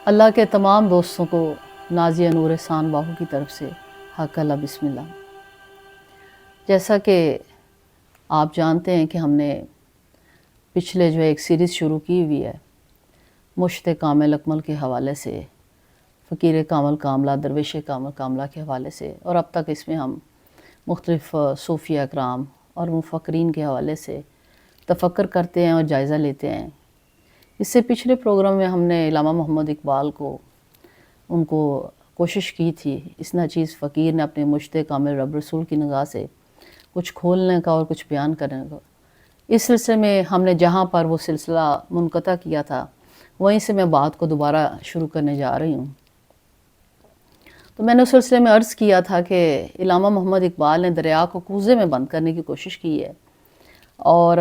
اللہ کے تمام دوستوں کو نازیہ نور احسان باہو کی طرف سے حق اللہ بسم اللہ۔ جیسا کہ آپ جانتے ہیں کہ ہم نے پچھلے ایک سیریز شروع کی ہوئی ہے مشت کامل اکمل کے حوالے سے، فقیر کامل کاملہ، درویش کامل کاملہ کے حوالے سے، اور اب تک اس میں ہم مختلف صوفیہ اکرام اور مفکرین کے حوالے سے تفکر کرتے ہیں اور جائزہ لیتے ہیں۔ اس سے پچھلے پروگرام میں ہم نے علامہ محمد اقبال ان کو کوشش کی تھی، اس ناچیز فقیر نے اپنے مشت کامل رب رسول کی نگاہ سے کچھ کھولنے کا اور کچھ بیان کرنے کا۔ اس سلسلے میں ہم نے جہاں پر وہ سلسلہ منقطع کیا تھا وہیں سے میں بات کو دوبارہ شروع کرنے جا رہی ہوں۔ تو میں نے اس سلسلے میں عرض کیا تھا کہ علامہ محمد اقبال نے دریا کو کوزے میں بند کرنے کی کوشش کی ہے، اور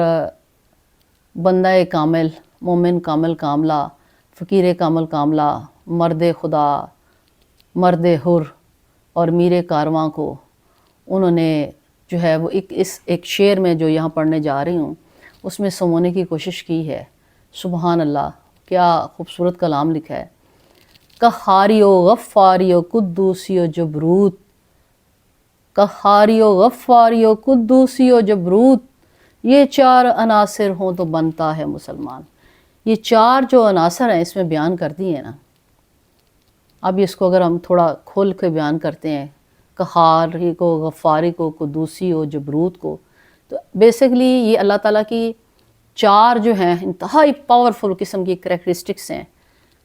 بندہ کامل، مومن کامل کاملہ، فقیر کامل کاملہ، مرد خدا، مرد حر اور میر کارواں کو انہوں نے وہ ایک شعر میں جو یہاں پڑھنے جا رہی ہوں اس میں سمونے کی کوشش کی ہے۔ سبحان اللہ، کیا خوبصورت کلام لکھا ہے۔ قہاری و غفاری و قدوسی و جبروت، قہاری و غفاری و قدوسی و جبروت، یہ چار عناصر ہوں تو بنتا ہے مسلمان۔ یہ چار جو عناصر ہیں اس میں بیان کر دی ہیں نا۔ اب اس کو اگر ہم تھوڑا کھول کے بیان کرتے ہیں، قہاری کو، غفاری کو، قدوسی و جبروت کو، تو بیسیکلی یہ اللہ تعالیٰ کی چار جو ہیں انتہائی پاورفل قسم کی کریکٹرسٹکس ہیں،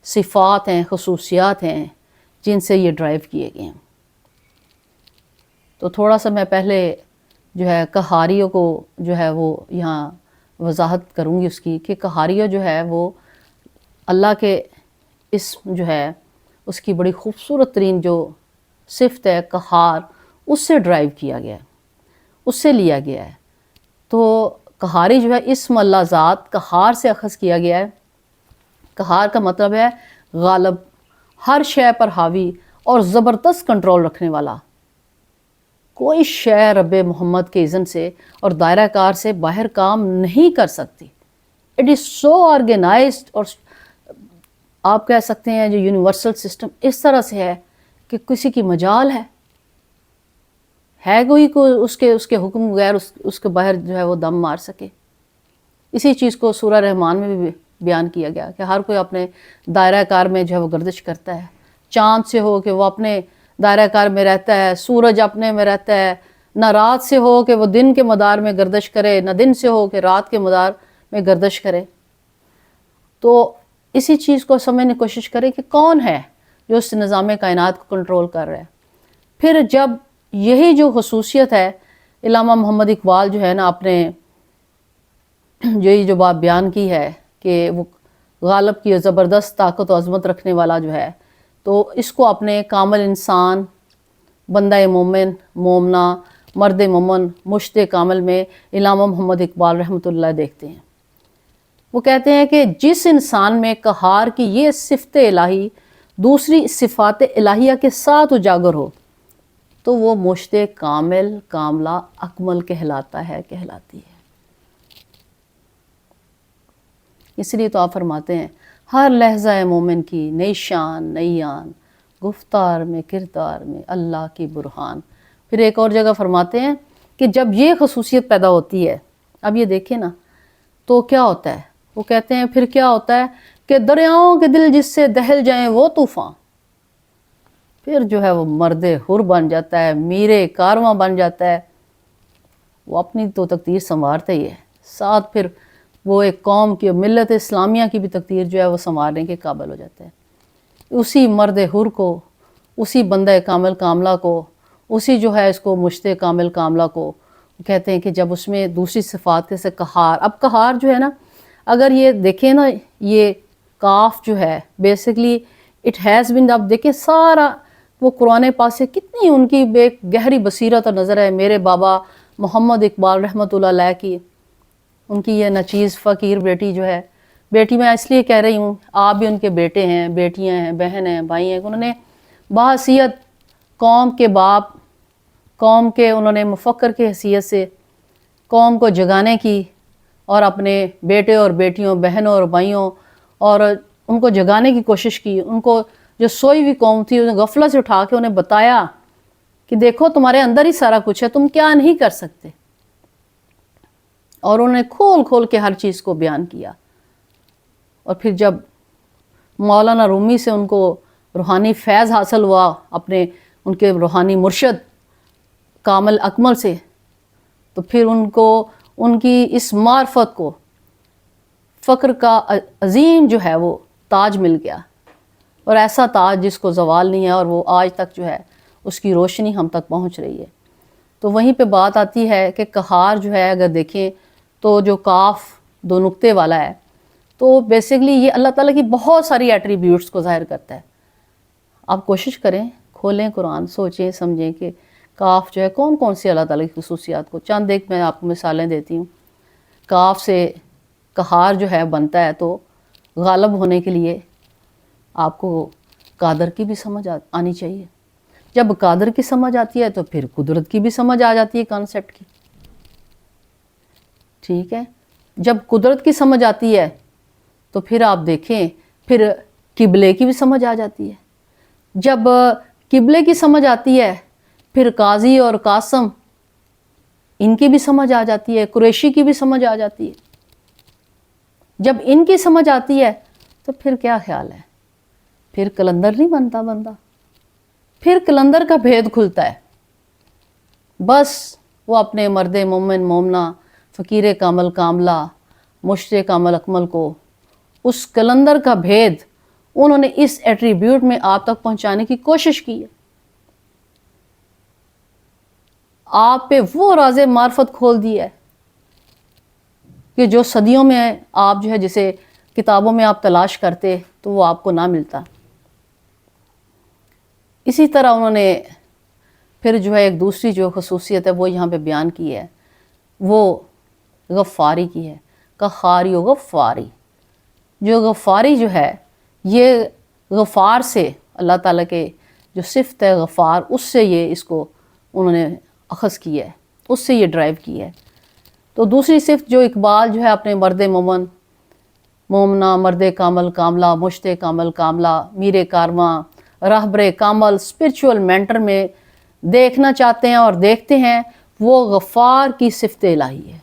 صفات ہیں، خصوصیات ہیں جن سے یہ ڈرائیو کیے گئے ہیں۔ تو تھوڑا سا میں پہلے قہاریوں کو وہ یہاں وضاحت کروں گی اس کی، کہ قہاریہ وہ اللہ کے اسم اس کی بڑی خوبصورت ترین جو صفت ہے قہار، اس سے ڈرائیو کیا گیا ہے، اس سے لیا گیا ہے۔ تو قہاری اسم اللہ ذات قہار سے اخذ کیا گیا ہے۔ قہار کا مطلب ہے غالب، ہر شے پر حاوی اور زبردست کنٹرول رکھنے والا۔ کوئی شے رب محمد کے اذن سے اور دائرہ کار سے باہر کام نہیں کر سکتی۔ اٹ از سو آرگنائزڈ، اور آپ کہہ سکتے ہیں جو یونیورسل سسٹم اس طرح سے ہے کہ کسی کی مجال ہے کوئی کو اس کے حکم بغیر اس کے باہر وہ دم مار سکے۔ اسی چیز کو سورہ رحمان میں بھی بیان کیا گیا کہ ہر کوئی اپنے دائرہ کار میں وہ گردش کرتا ہے۔ چاند سے ہو کہ وہ اپنے دائرہ کار میں رہتا ہے، سورج اپنے میں رہتا ہے، نہ رات سے ہو کہ وہ دن کے مدار میں گردش کرے، نہ دن سے ہو کہ رات کے مدار میں گردش کرے۔ تو اسی چیز کو سمجھنے کی کوشش کرے کہ کون ہے جو اس نظام کائنات کو کنٹرول کر رہا ہے۔ پھر جب یہی جو خصوصیت ہے علامہ محمد اقبال اپنے جو بات بیان کی ہے کہ وہ غالب کی زبردست طاقت و عظمت رکھنے والا تو اس کو اپنے کامل انسان، بندہ مومن، مومنہ، مرد مومن، مشت کامل میں علامہ محمد اقبال رحمۃ اللہ دیکھتے ہیں۔ وہ کہتے ہیں کہ جس انسان میں قہار کی یہ صفت الہی دوسری صفات الہیہ کے ساتھ اجاگر ہو تو وہ مشت کامل کاملہ اکمل کہلاتی ہے۔ اس لیے تو آپ فرماتے ہیں ہر لحظہ مومن کی نئی شان نئی آن، گفتار میں کردار میں اللہ کی برہان۔ پھر ایک اور جگہ فرماتے ہیں کہ جب یہ خصوصیت پیدا ہوتی ہے، اب یہ دیکھیں نا، تو کیا ہوتا ہے؟ وہ کہتے ہیں پھر کیا ہوتا ہے کہ دریاؤں کے دل جس سے دہل جائیں وہ طوفان، پھر وہ مرد حر بن جاتا ہے، میر کارواں بن جاتا ہے۔ وہ اپنی تو تقدیر سنوارتا ہی ہے، ساتھ پھر وہ ایک قوم کی، ملت اسلامیہ کی بھی تقدیر وہ سنوارنے کے قابل ہو جاتا ہے۔ اسی مرد حر کو، اسی بندہ کامل کاملہ کو، اسی اس کو مشت کامل کاملہ کو کہتے ہیں کہ جب اس میں دوسری صفات کے سے قہار، اب قہار نا، اگر یہ دیکھیں نا، یہ کاف بیسیکلی اٹ ہیز بین، اب دیکھیں سارا وہ قرآن پاک سے کتنی ان کی بے گہری بصیرت اور نظر ہے۔ میرے بابا محمد اقبال رحمۃ اللہ علیہ کی، ان کی یہ نچیز فقیر بیٹی بیٹی میں اس لیے کہہ رہی ہوں، آپ بھی ان کے بیٹے ہیں، بیٹیاں ہیں، بہن ہیں، بھائی ہیں، انہوں نے بحیثیت قوم کے باپ، قوم کے انہوں نے مفکر کی حیثیت سے قوم کو جگانے کی، اور اپنے بیٹے اور بیٹیوں، بہنوں اور بھائیوں اور ان کو جگانے کی کوشش کی، ان کو جو سوئی ہوئی قوم تھی انہیں غفلت سے اٹھا کے انہیں بتایا کہ دیکھو تمہارے اندر ہی سارا کچھ ہے، تم کیا نہیں کر سکتے، اور انہوں نے کھول کھول کے ہر چیز کو بیان کیا۔ اور پھر جب مولانا رومی سے ان کو روحانی فیض حاصل ہوا، اپنے ان کے روحانی مرشد کامل اکمل سے، تو پھر ان کو ان کی اس معرفت کو فقر کا عظیم جو ہے وہ تاج مل گیا، اور ایسا تاج جس کو زوال نہیں ہے، اور وہ آج تک جو ہے اس کی روشنی ہم تک پہنچ رہی ہے۔ تو وہیں پہ بات آتی ہے کہ قہار جو ہے اگر دیکھیں تو جو کاف دو نقطے والا ہے، تو بیسیکلی یہ اللہ تعالیٰ کی بہت ساری ایٹریبیوٹس کو ظاہر کرتا ہے۔ آپ کوشش کریں، کھولیں قرآن، سوچیں سمجھیں کہ کاف جو ہے کون کون سی اللہ تعالیٰ کی خصوصیات کو، چند ایک میں آپ کو مثالیں دیتی ہوں۔ کاف سے قہار جو ہے بنتا ہے، تو غالب ہونے کے لیے آپ کو قادر کی بھی سمجھ آنی چاہیے۔ جب قادر کی سمجھ آتی ہے تو پھر قدرت کی بھی سمجھ آ جاتی ہے کانسیپٹ کی، ٹھیک ہے۔ جب قدرت کی سمجھ آتی ہے تو پھر آپ دیکھیں پھر قبلے کی بھی سمجھ آ جاتی ہے۔ جب قبلے کی سمجھ آتی ہے پھر قاضی اور قاسم ان کی بھی سمجھ آ جاتی ہے، قریشی کی بھی سمجھ آ جاتی ہے۔ جب ان کی سمجھ آتی ہے تو پھر کیا خیال ہے، پھر کلندر نہیں بنتا بندہ، پھر کلندر کا بھید کھلتا ہے۔ بس وہ اپنے مرد مومن مومنہ، فقیر کامل کاملہ، مشتق کامل اکمل کو اس کلندر کا بھید انہوں نے اس ایٹریبیوٹ میں آپ تک پہنچانے کی کوشش کی ہے۔ آپ پہ وہ راز معرفت کھول دی ہے کہ جو صدیوں میں آپ جو ہے جسے کتابوں میں آپ تلاش کرتے تو وہ آپ کو نہ ملتا۔ اسی طرح انہوں نے پھر جو ہے ایک دوسری جو خصوصیت ہے وہ یہاں پہ بیان کی ہے، وہ غفاری کی ہے، قہاری و غفاری۔ جو غفاری جو ہے یہ غفار سے، اللہ تعالیٰ کے جو صفت ہے غفار، اس سے یہ اس کو انہوں نے اخذ کی ہے، اس سے یہ ڈرائیو کی ہے۔ تو دوسری صفت جو اقبال جو ہے اپنے مرد مومن مومنہ، مرد کامل کاملہ، مشتق کامل کاملہ، میر کارواں، راہبر کامل، اسپرچول مینٹر میں دیکھنا چاہتے ہیں اور دیکھتے ہیں، وہ غفار کی صفت الہی ہے۔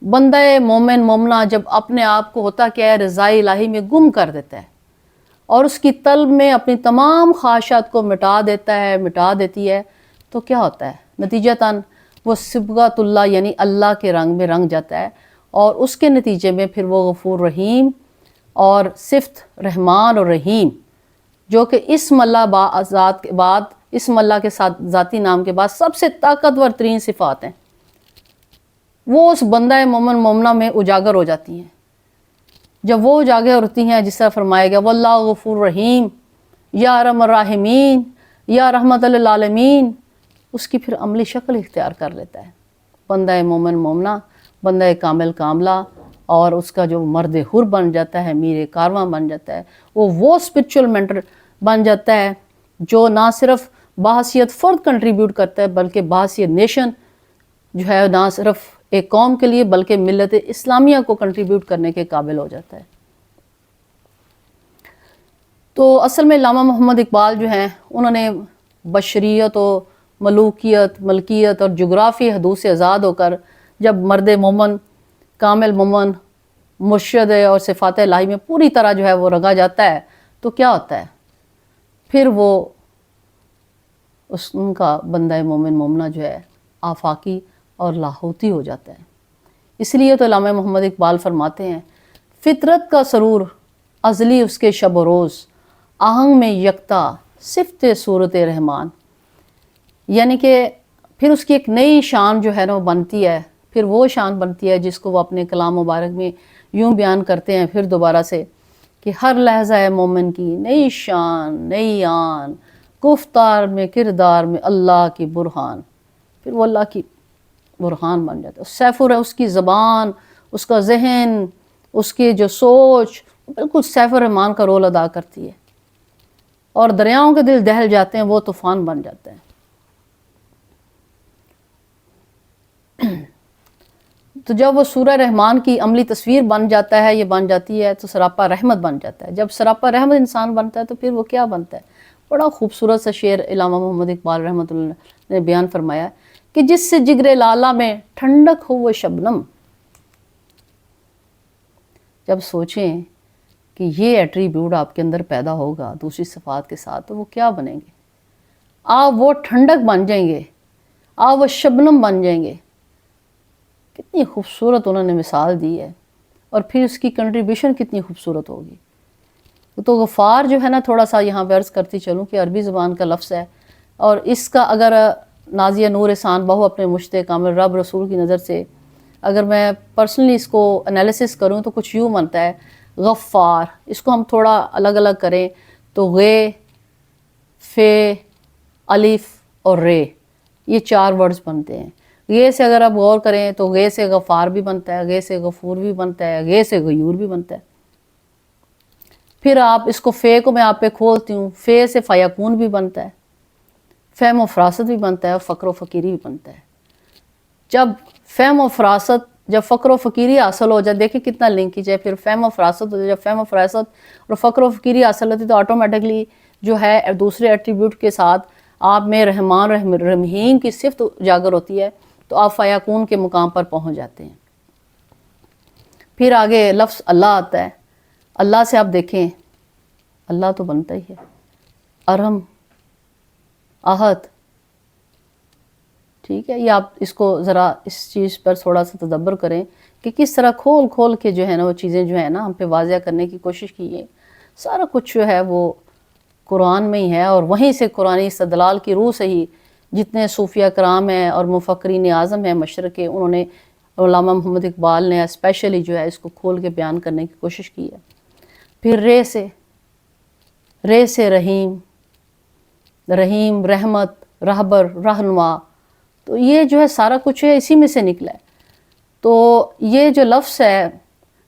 بندہ مومن مومنہ جب اپنے آپ کو ہوتا کیا ہے رضائے الہی میں گم کر دیتا ہے اور اس کی طلب میں اپنی تمام خواہشات کو مٹا دیتا ہے، مٹا دیتی ہے، تو کیا ہوتا ہے نتیجتاً وہ صبغۃ اللہ یعنی اللہ کے رنگ میں رنگ جاتا ہے، اور اس کے نتیجے میں پھر وہ غفور رحیم اور صفت رحمان اور رحیم، جو کہ اسم اللہ ذات کے بعد، اسم اللہ کے ساتھ ذاتی نام کے بعد سب سے طاقتور ترین صفات ہیں، وہ اس بندہ مومن مومنہ میں اجاگر ہو جاتی ہیں۔ جب وہ اجاگر ہوتی ہیں، جس طرح فرمایا گیا واللہ غفور رحیم یا ارحم الراحمین یا رحمت للعالمین، اس کی پھر عملی شکل اختیار کر لیتا ہے بندہ مومن مومنہ، بندہ کامل کاملہ، اور اس کا جو مرد حر بن جاتا ہے، میر کارواں بن جاتا ہے، وہ اسپرچول مینٹر بن جاتا ہے جو نہ صرف بحیثیت فرد کنٹریبیوٹ کرتا ہے بلکہ بحیثیت نیشن جو ہے نہ صرف ایک قوم کے لیے بلکہ ملت اسلامیہ کو کنٹریبیوٹ کرنے کے قابل ہو جاتا ہے۔ تو اصل میں علامہ محمد اقبال جو ہیں انہوں نے بشریت و ملوکیت، ملکیت اور جغرافی حدود سے آزاد ہو کر جب مرد مومن، کامل مومن، مرشد اور صفات الہی میں پوری طرح جو ہے وہ رگا جاتا ہے، تو کیا ہوتا ہے پھر وہ ان کا بندہ مومن مومنہ جو ہے آفاقی اور لاہوتی ہو جاتا ہے۔ اس لیے تو علامہ محمد اقبال فرماتے ہیں فطرت کا سرور ازلی اس کے شب و روز، آہنگ میں یکتا صفت صورت رحمان، یعنی کہ پھر اس کی ایک نئی شان جو ہے نا وہ بنتی ہے، پھر وہ شان بنتی ہے جس کو وہ اپنے کلام مبارک میں یوں بیان کرتے ہیں پھر دوبارہ سے کہ ہر لحظہ ہے مومن کی نئی شان، نئی آن، گفتار میں کردار میں اللہ کی برہان، پھر وہ اللہ کی برہان بن جاتا ہے۔ سیف اس کی زبان، اس کا ذہن، اس کی جو سوچ بالکل سیف الرحمان کا رول ادا کرتی ہے، اور دریاؤں کے دل دہل جاتے ہیں، وہ طوفان بن جاتے ہیں۔ تو جب وہ سورہ رحمان کی عملی تصویر بن جاتا ہے، یہ بن جاتی ہے، تو سراپا رحمت بن جاتا ہے۔ جب سراپا رحمت انسان بنتا ہے تو پھر وہ کیا بنتا ہے؟ بڑا خوبصورت سا شعر علامہ محمد اقبال رحمۃ اللہ نے بیان فرمایا کہ جس سے جگر لالہ میں ٹھنڈک ہو وہ شبنم۔ جب سوچیں کہ یہ ایٹریبیوٹ آپ کے اندر پیدا ہوگا دوسری صفات کے ساتھ، تو وہ کیا بنیں گے؟ آپ وہ ٹھنڈک بن جائیں گے، آپ وہ شبنم بن جائیں گے۔ کتنی خوبصورت انہوں نے مثال دی ہے، اور پھر اس کی کنٹریبیوشن کتنی خوبصورت ہوگی۔ تو غفار جو ہے نا، تھوڑا سا یہاں پہ عرض کرتی چلوں کہ عربی زبان کا لفظ ہے، اور اس کا اگر نازیہ نور احسان بہو اپنے مشت کامل رب رسول کی نظر سے اگر میں پرسنلی اس کو انالیسس کروں تو کچھ یوں بنتا ہے غفار۔ اس کو ہم تھوڑا الگ الگ کریں تو غے، فے، الف اور رے، یہ 4 ورڈز بنتے ہیں۔ غے سے اگر آپ غور کریں تو غے سے غفار بھی بنتا ہے، غے سے غفور بھی بنتا ہے، غے سے غیور بھی بنتا ہے۔ پھر آپ اس کو فے کو میں آپ پہ کھولتی ہوں، فے سے فیکون بھی بنتا ہے، فہم و فراست بھی بنتا ہے، اور فقر و فقیری بھی بنتا ہے۔ جب فہم و فراست، جب فقر و فقیری حاصل ہو جائے، دیکھیں کتنا لنکیج ہے، پھر فہم و فراست ہو جائے۔ جب فہم و فراست اور فقر و فقیری حاصل ہوتی ہے تو آٹومیٹکلی جو ہے دوسرے ایٹریبیوٹ کے ساتھ آپ میں رحمان رحیم کی صفت اجاگر ہوتی ہے، تو آپ فیکون کے مقام پر پہنچ جاتے ہیں۔ پھر آگے لفظ اللہ آتا ہے۔ اللہ سے آپ دیکھیں، اللہ تو بنتا ہی ہے، ارحم، احد، ٹھیک ہے۔ یہ آپ اس کو ذرا اس چیز پر تھوڑا سا تدبر کریں کہ کس طرح کھول کھول کے جو ہے نا وہ چیزیں جو ہے نا ہم پہ واضح کرنے کی کوشش کی ہے۔ سارا کچھ جو ہے وہ قرآن میں ہی ہے، اور وہیں سے قرآنی استدلال کی روح سے ہی جتنے صوفیہ کرام ہیں اور مفکرین اعظم ہیں مشرق کے، انہوں نے، علامہ محمد اقبال نے اسپیشلی جو ہے اس کو کھول کے بیان کرنے کی کوشش کی ہے۔ پھر رے سے رحیم، رحیم رحمت، رہبر رہنما، تو یہ جو ہے سارا کچھ ہے اسی میں سے نکلا ہے۔ تو یہ جو لفظ ہے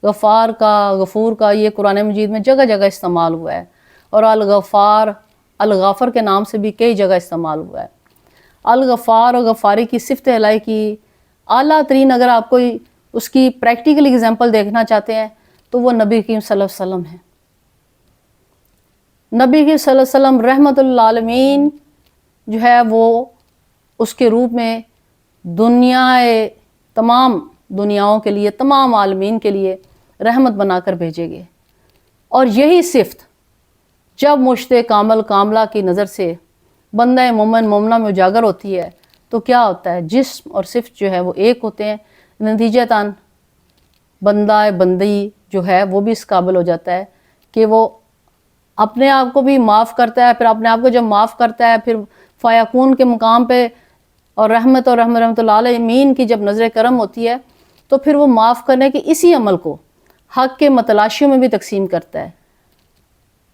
غفار کا، غفور کا، یہ قرآن مجید میں جگہ جگہ استعمال ہوا ہے، اور الغفار، الغافر کے نام سے بھی کئی جگہ استعمال ہوا ہے۔ الغفار اور غفاری کی صفت الہی کی اعلیٰ ترین اگر آپ کوئی اس کی پریکٹیکل اگزامپل دیکھنا چاہتے ہیں تو وہ نبی کریم صلی اللہ علیہ وسلم ہے۔ نبی کریم صلی اللہ علیہ وسلم رحمت للعالمین جو ہے وہ اس کے روپ میں تمام دنیاؤں کے لیے، تمام عالمین کے لیے رحمت بنا کر بھیجے گئے۔ اور یہی صفت جب مشت کامل کاملہ کی نظر سے بندہ مومن مومنہ میں اجاگر ہوتی ہے تو کیا ہوتا ہے؟ جسم اور صفت جو ہے وہ ایک ہوتے ہیں، نتیجتاً بندہ بندی جو ہے وہ بھی اس قابل ہو جاتا ہے کہ وہ اپنے آپ کو بھی معاف کرتا ہے، پھر اپنے آپ کو جب معاف کرتا ہے پھر فیکون کے مقام پہ، اور رحمت اور رحمت اللہ علیہ کی جب نظر کرم ہوتی ہے تو پھر وہ معاف کرنے کے اسی عمل کو حق کے متلاشیوں میں بھی تقسیم کرتا ہے۔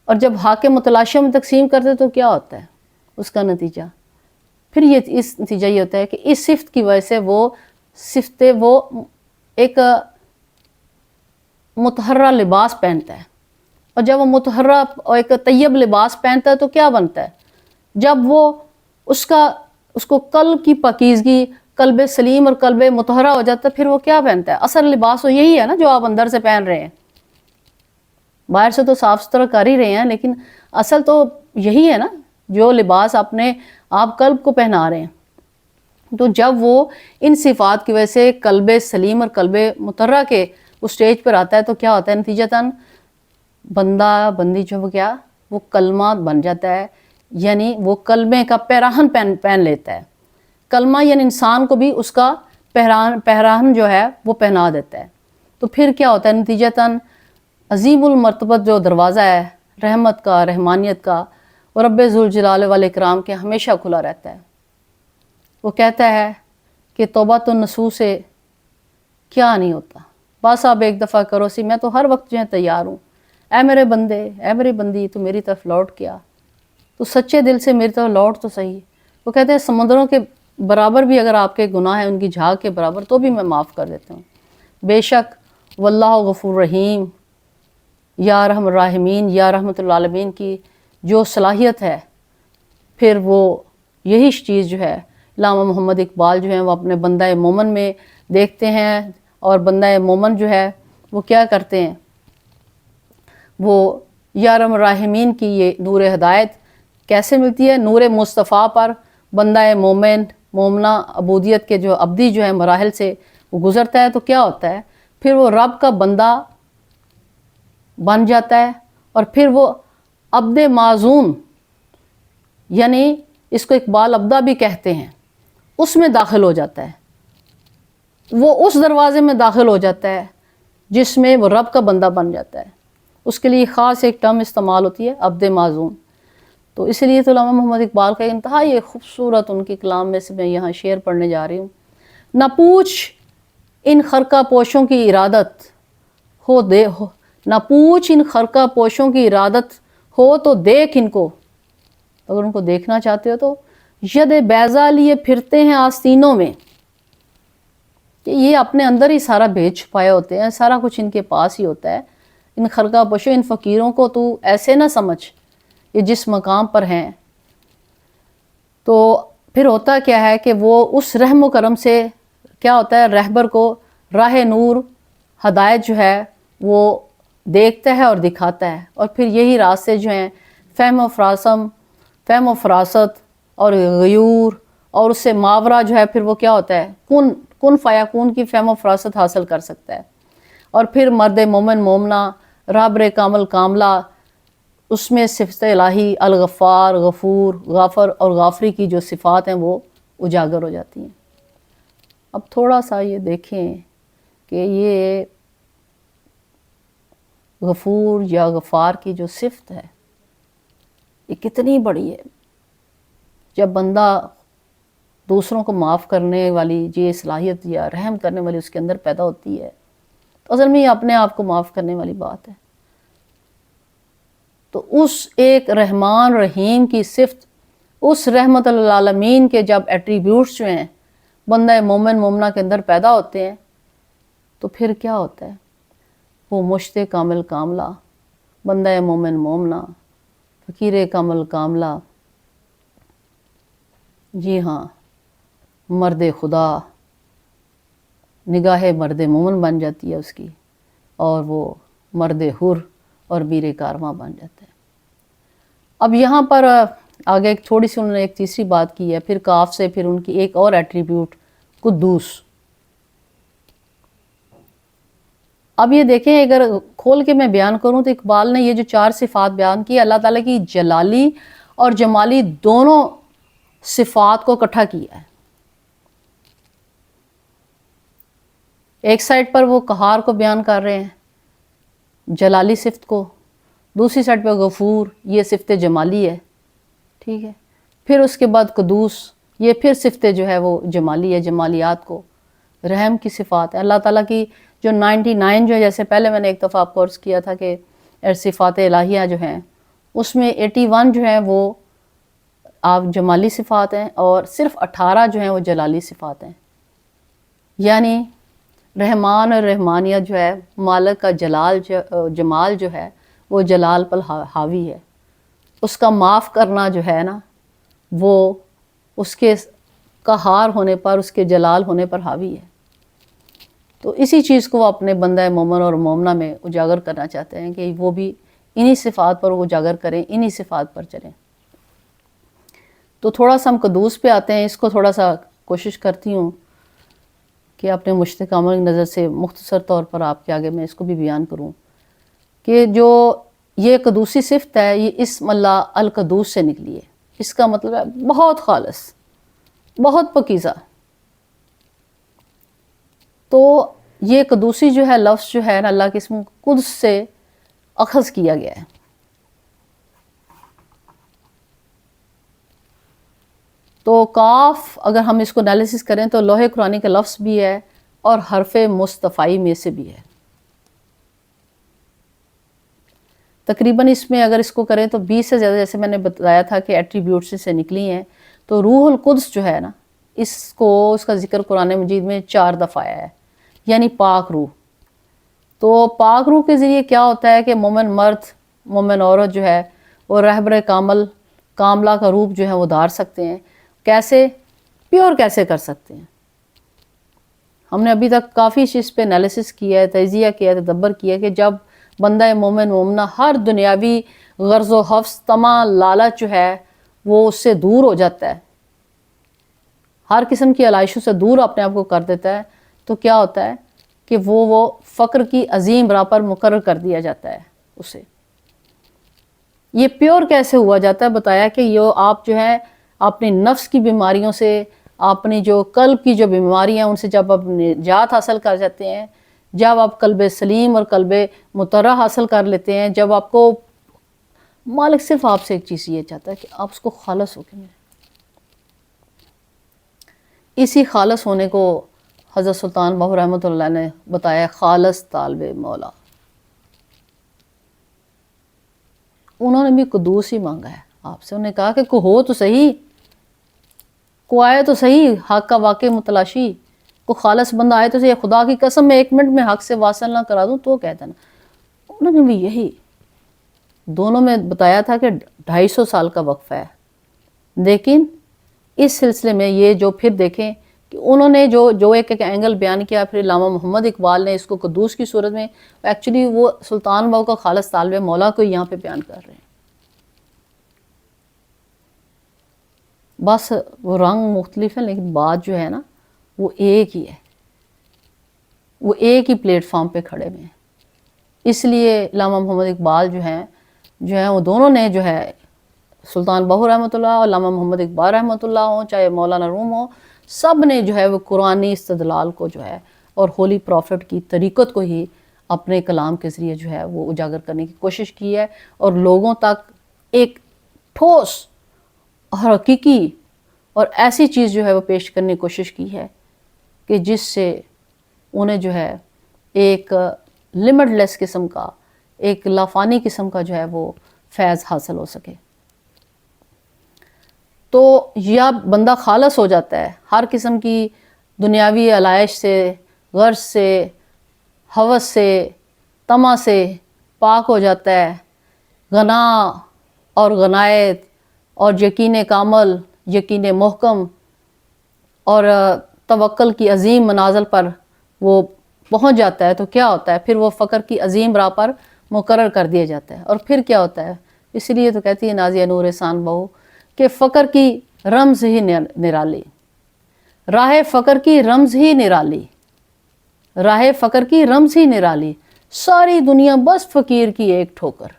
اور جب حق کے متلاشیوں میں تقسیم کرتے ہیں تو کیا ہوتا ہے اس کا نتیجہ؟ پھر اس نتیجہ یہ ہوتا ہے کہ اس صفت کی وجہ سے وہ ایک متحرہ لباس پہنتا ہے، اور جب وہ متحرہ اور ایک طیب لباس پہنتا ہے تو کیا بنتا ہے؟ جب وہ اس کو قلب کی پاکیزگی، قلب سلیم اور قلب مطہرہ ہو جاتا ہے، پھر وہ کیا پہنتا ہے؟ اصل لباس تو یہی ہے نا جو آپ اندر سے پہن رہے ہیں، باہر سے تو صاف ستھرا کر ہی رہے ہیں، لیکن اصل تو یہی ہے نا جو لباس اپنے آپ قلب کو پہنا رہے ہیں۔ تو جب وہ ان صفات کی وجہ سے قلب سلیم اور قلب مطہرہ کے اس سٹیج پر آتا ہے تو کیا ہوتا ہے؟ نتیجتاً بندہ بندی جو وہ کلمہ بن جاتا ہے، یعنی وہ کلمے کا پیراہن پہن لیتا ہے۔ کلمہ یعنی انسان کو بھی اس کا پیراہن جو ہے وہ پہنا دیتا ہے۔ تو پھر کیا ہوتا ہے؟ نتیجتاً عظیم المرتبت جو دروازہ ہے رحمت کا، رحمانیت کا، وہ رب ذوالجلال والاکرام کے ہمیشہ کھلا رہتا ہے۔ وہ کہتا ہے کہ توبۃ النصوح سے کیا نہیں ہوتا، بس آپ ایک دفعہ کرو سی، میں تو ہر وقت جو ہے تیار ہوں، اے میرے بندے، اے میری بندی، تو میری طرف لوٹ کیا، تو سچے دل سے میری طرف لوٹ تو صحیح۔ وہ کہتے ہیں سمندروں کے برابر بھی اگر آپ کے گناہ ہیں، ان کی جھاگ کے برابر، تو بھی میں معاف کر دیتا ہوں۔ بے شک واللہ غفور رحیم، یا رحم الراحمین، یا رحمت العالمین کی جو صلاحیت ہے، پھر وہ یہی چیز جو ہے علامہ محمد اقبال جو ہیں وہ اپنے بندہ مومن میں دیکھتے ہیں، اور بندہ مومن جو ہے وہ کیا کرتے ہیں، وہ یارم راحمین کی یہ نور ہدایت کیسے ملتی ہے؟ نور مصطفیٰ پر بندہ مومن مومنہ عبودیت کے جو ابدی جو ہے مراحل سے وہ گزرتا ہے، تو کیا ہوتا ہے؟ پھر وہ رب کا بندہ بن جاتا ہے، اور پھر وہ عبد معزون، یعنی اس کو اقبال عبدہ بھی کہتے ہیں، اس میں داخل ہو جاتا ہے، وہ اس دروازے میں داخل ہو جاتا ہے جس میں وہ رب کا بندہ بن جاتا ہے۔ اس کے لیے خاص ایک ٹرم استعمال ہوتی ہے، عبد معزون۔ تو اسی لیے تو علامہ محمد اقبال کا انتہائی خوبصورت ان کے کلام میں سے میں یہاں شعر پڑھنے جا رہی ہوں۔ نہ پوچھ ان خرقہ پوشوں کی ارادت ہو نہ پوچھ ان خرقہ پوشوں کی ارادت ہو تو دیکھ ان کو، اگر ان کو دیکھنا چاہتے ہو تو ید بیضا لیے پھرتے ہیں آستینوں میں، کہ یہ اپنے اندر ہی سارا بھید چھپائے ہوتے ہیں، سارا کچھ ان کے پاس ہی ہوتا ہے۔ ان خرقہ پوشوں، ان فقیروں کو تو ایسے نہ سمجھ، یہ جس مقام پر ہیں۔ تو پھر ہوتا کیا ہے کہ وہ اس رحم و کرم سے کیا ہوتا ہے، رہبر کو راہ نور ہدایت جو ہے وہ دیکھتا ہے اور دکھاتا ہے، اور پھر یہی راستے جو ہیں فہم و فراست اور غیور، اور اس سے ماورا جو ہے پھر وہ کیا ہوتا ہے، کن فیکون کی فہم و فراست حاصل کر سکتا ہے۔ اور پھر مرد مومن مومنہ رہبر کامل کاملہ، اس میں صفت الہی الغفار غفور غافر اور غافری کی جو صفات ہیں وہ اجاگر ہو جاتی ہیں۔ اب تھوڑا سا یہ دیکھیں کہ یہ غفور یا غفار کی جو صفت ہے یہ کتنی بڑی ہے۔ جب بندہ دوسروں کو معاف کرنے والی یہ صلاحیت یا رحم کرنے والی اس کے اندر پیدا ہوتی ہے، تو اصل میں یہ اپنے آپ کو معاف کرنے والی بات ہے۔ تو اس ایک رحمان رحیم کی صفت، اس رحمت للعالمین کے جب ایٹریبیوٹس جو ہیں بندہ مومن مومنہ کے اندر پیدا ہوتے ہیں، تو پھر کیا ہوتا ہے؟ وہ مشت کامل کاملہ، بندہ مومن مومنہ، فقیر کامل کاملہ، جی ہاں، مرد خدا، نگاہ مرد مومن بن جاتی ہے اس کی، اور وہ مرد حر اور میر کارواں بن جاتا ہے۔ اب یہاں پر آگے ایک تھوڑی سی انہوں نے ایک تیسری بات کی ہے، پھر کاف سے پھر ان کی ایک اور ایٹریبیوٹ قدوس۔ اب یہ دیکھیں، اگر کھول کے میں بیان کروں تو اقبال نے یہ جو 4 صفات بیان کی، اللہ تعالیٰ کی جلالی اور جمالی دونوں صفات کو اکٹھا کیا ہے۔ ایک سائڈ پر وہ قہار کو بیان کر رہے ہیں، جلالی صفت کو، دوسری سائڈ پہ غفور، یہ صفت جمالی ہے، ٹھیک ہے۔ پھر اس کے بعد قدوس، یہ پھر صفت جو ہے وہ جمالی ہے، جمالیات کو، رحم کی صفات ہے۔ اللہ تعالیٰ کی جو 99 جو ہے، جیسے پہلے میں نے ایک دفعہ آپ کو عرض کیا تھا کہ صفات الہیہ جو ہیں اس میں 81 جو ہیں وہ آپ جمالی صفات ہیں، اور صرف 18 جو ہیں وہ جلالی صفات ہیں۔ یعنی رحمان اور رحمانیت جو ہے، مالک کا جمال جو ہے وہ جلال پر حاوی ہے، اس کا معاف کرنا جو ہے نا وہ اس کے قہار ہونے پر، اس کے جلال ہونے پر حاوی ہے۔ تو اسی چیز کو وہ اپنے بندہ مومن اور مومنہ میں اجاگر کرنا چاہتے ہیں کہ وہ بھی انہی صفات پر وہ اجاگر کریں، انہی صفات پر چلیں۔ تو تھوڑا سا ہم قدوس پہ آتے ہیں، اس کو تھوڑا سا کوشش کرتی ہوں کہ اپنے مشتق عمل کی نظر سے مختصر طور پر آپ کے آگے میں اس کو بھی بیان کروں کہ جو یہ قدوسی صفت ہے یہ اسم اللہ القدوس سے نکلی ہے۔ اس کا مطلب ہے بہت خالص، بہت پاکیزہ۔ تو یہ قدوسی جو ہے لفظ جو ہے نا اللہ کے اسم قدس سے اخذ کیا گیا ہے۔ تو کاف اگر ہم اس کو انالیسس کریں تو لوح قرآنی کا لفظ بھی ہے اور حرف مصطفی میں سے بھی ہے۔ تقریباً اس میں اگر اس کو کریں تو 20 سے زیادہ، جیسے میں نے بتایا تھا کہ ایٹریبیوٹس سے نکلی ہیں۔ تو روح القدس جو ہے نا اس کا ذکر قرآن مجید میں 4 دفعہ آیا ہے، یعنی پاک روح۔ تو پاک روح کے ذریعے کیا ہوتا ہے کہ مومن مرد مومن عورت جو ہے وہ رہبر کاملہ کا روپ جو ہے وہ دھار سکتے ہیں۔ کیسے؟ پیور کیسے کر سکتے ہیں؟ ہم نے ابھی تک کافی چیز پہ انالیسس کیا ہے، تجزیہ کیا ہے، تدبر کیا ہے کہ جب بندہ مومن مومنہ ہر دنیاوی غرض و حفظ طمع لالچ جو ہے وہ اس سے دور ہو جاتا ہے، ہر قسم کی علائشوں سے دور اپنے آپ کو کر دیتا ہے، تو کیا ہوتا ہے کہ وہ فقر کی عظیم راہ پر مقرر کر دیا جاتا ہے اسے۔ یہ پیور کیسے ہوا جاتا ہے؟ بتایا کہ یہ آپ جو ہے اپنی نفس کی بیماریوں سے، اپنی جو قلب کی جو بیماریاں ان سے جب آپ نجات حاصل کر جاتے ہیں، جب آپ قلب سلیم اور قلب مطرح حاصل کر لیتے ہیں، جب آپ کو مالک صرف آپ سے ایک چیز یہ چاہتا ہے کہ آپ اس کو خالص ہو کے ملیں، اسی خالص ہونے کو حضرت سلطان باہو رحمۃ اللہ نے بتایا خالص طالب مولا۔ انہوں نے بھی قدوس ہی مانگا ہے آپ سے، انہوں نے کہا کہ کو ہو تو صحیح، کو آئے تو صحیح حق کا واقع متلاشی، کو خالص بندہ آئے تو صحیح، خدا کی قسم میں 1 منٹ میں حق سے واصل نہ کرا دوں تو کہتا نا۔ انہوں نے بھی یہی دونوں میں بتایا تھا کہ 250 سال کا وقفہ ہے، لیکن اس سلسلے میں یہ جو پھر دیکھیں کہ انہوں نے جو ایک اینگل بیان کیا، پھر علامہ محمد اقبال نے اس کو قدوس کی صورت میں، ایکچولی وہ سلطان باہو کا خالص طالب مولا کو یہاں پہ بیان کر رہے ہیں، بس وہ رنگ مختلف ہیں لیکن بات جو ہے نا وہ ایک ہی ہے، وہ ایک ہی پلیٹ فارم پہ کھڑے ہوئے ہیں۔ اس لیے علامہ محمد اقبال جو ہیں وہ دونوں نے جو ہے سلطان باہو رحمۃ اللہ اور علامہ محمد اقبال رحمۃ اللہ ہوں، چاہے مولانا روم ہوں، سب نے جو ہے وہ قرآنی استدلال کو جو ہے اور ہولی پروفٹ کی طریقت کو ہی اپنے کلام کے ذریعے جو ہے وہ اجاگر کرنے کی کوشش کی ہے، اور لوگوں تک ایک ٹھوس اور حقیقی اور ایسی چیز جو ہے وہ پیش کرنے کی کوشش کی ہے کہ جس سے انہیں جو ہے ایک لمٹ لیس قسم کا، ایک لافانی قسم کا جو ہے وہ فیض حاصل ہو سکے۔ تو یا بندہ خالص ہو جاتا ہے، ہر قسم کی دنیاوی علائش سے، غرض سے، ہوس سے، طمع سے پاک ہو جاتا ہے، غنا اور غنائت اور یقین کامل، یقین محکم اور توکل کی عظیم منازل پر وہ پہنچ جاتا ہے، تو کیا ہوتا ہے پھر وہ فقر کی عظیم راہ پر مقرر کر دیا جاتا ہے۔ اور پھر کیا ہوتا ہے؟ اس لیے تو کہتی ہے نازیہ نور احسان بہو کہ فقر کی رمز ہی نرالی، راہ فقر کی رمز ہی نرالی، راہ فقر کی رمز ہی نرالی، ساری دنیا بس فقیر کی ایک ٹھوکر،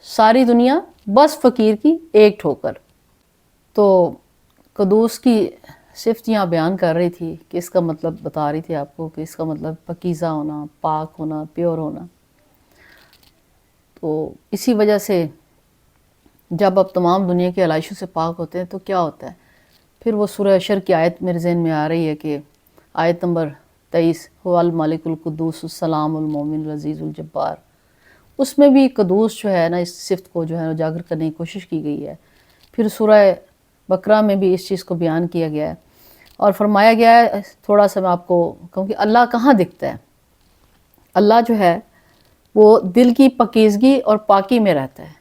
ساری دنیا بس فقیر کی ایک ٹھوکر۔ تو قدوس کی صفت یہاں بیان کر رہی تھی کہ اس کا مطلب بتا رہی تھی آپ کو کہ اس کا مطلب پاکیزہ ہونا، پاک ہونا، پیور ہونا۔ تو اسی وجہ سے جب آپ تمام دنیا کی علائشوں سے پاک ہوتے ہیں تو کیا ہوتا ہے؟ پھر وہ سورہ حشر کی آیت میرے ذہن میں آ رہی ہے کہ آیت نمبر 23 هو الملک القدوس السلام المومن العزیز الجبار، اس میں بھی قدوس جو ہے نا اس صفت کو جو ہے اجاگر کرنے کی کوشش کی گئی ہے۔ پھر سورہ بقرہ میں بھی اس چیز کو بیان کیا گیا ہے اور فرمایا گیا ہے، تھوڑا سا میں آپ کو کہوں کہ اللہ کہاں دکھتا ہے؟ اللہ جو ہے وہ دل کی پاکیزگی اور پاکی میں رہتا ہے۔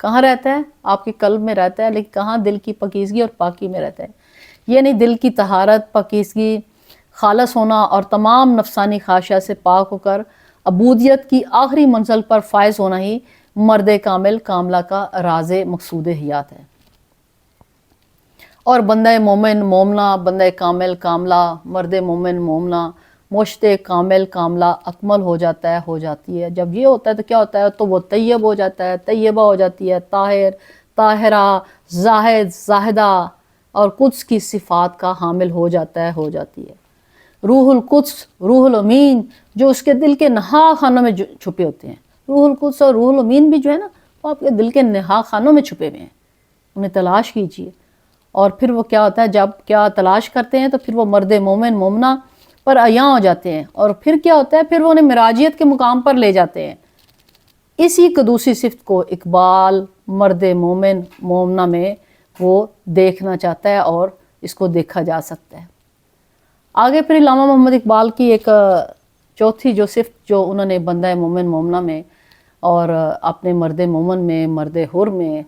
کہاں رہتا ہے؟ آپ کے قلب میں رہتا ہے، لیکن کہاں؟ دل کی پاکیزگی اور پاکی میں رہتا ہے، یعنی دل کی طہارت، پاکیزگی، خالص ہونا اور تمام نفسانی خواہشات سے پاک ہو کر عبودیت کی آخری منزل پر فائز ہونا ہی مرد کامل کاملہ کا راز مقصود حیات ہے۔ اور بندہ مومن مومنہ، بندہ کامل کاملہ، مرد مومن مومنہ، مشت کامل کاملہ اکمل ہو جاتا ہے، ہو جاتی ہے۔ جب یہ ہوتا ہے تو کیا ہوتا ہے؟ تو وہ طیب ہو جاتا ہے، طیبہ ہو جاتی ہے، طاہر، طاہرہ، زاہد، زاہدہ اور قدس کی صفات کا حامل ہو جاتا ہے، ہو جاتی ہے۔ روح القدس، روح الامین جو اس کے دل کے نہا خانوں میں چھپے ہوتے ہیں، روح القدس اور روح الامین بھی جو ہے نا وہ آپ کے دل کے نہا خانوں میں چھپے ہوئے ہیں، انہیں تلاش کیجئے۔ اور پھر وہ کیا ہوتا ہے؟ جب کیا تلاش کرتے ہیں تو پھر وہ مرد مومن مومنہ پر عیاں ہو جاتے ہیں، اور پھر کیا ہوتا ہے؟ پھر وہ انہیں معراجیت کے مقام پر لے جاتے ہیں۔ اسی قدوسی صفت کو اقبال مرد مومن مومنہ میں وہ دیکھنا چاہتا ہے اور اس کو دیکھا جا سکتا ہے۔ آگے پھر علامہ محمد اقبال کی ایک چوتھی جو صفت جو انہوں نے بندہ مومن مومنہ میں اور اپنے مرد مومن میں، مرد حر میں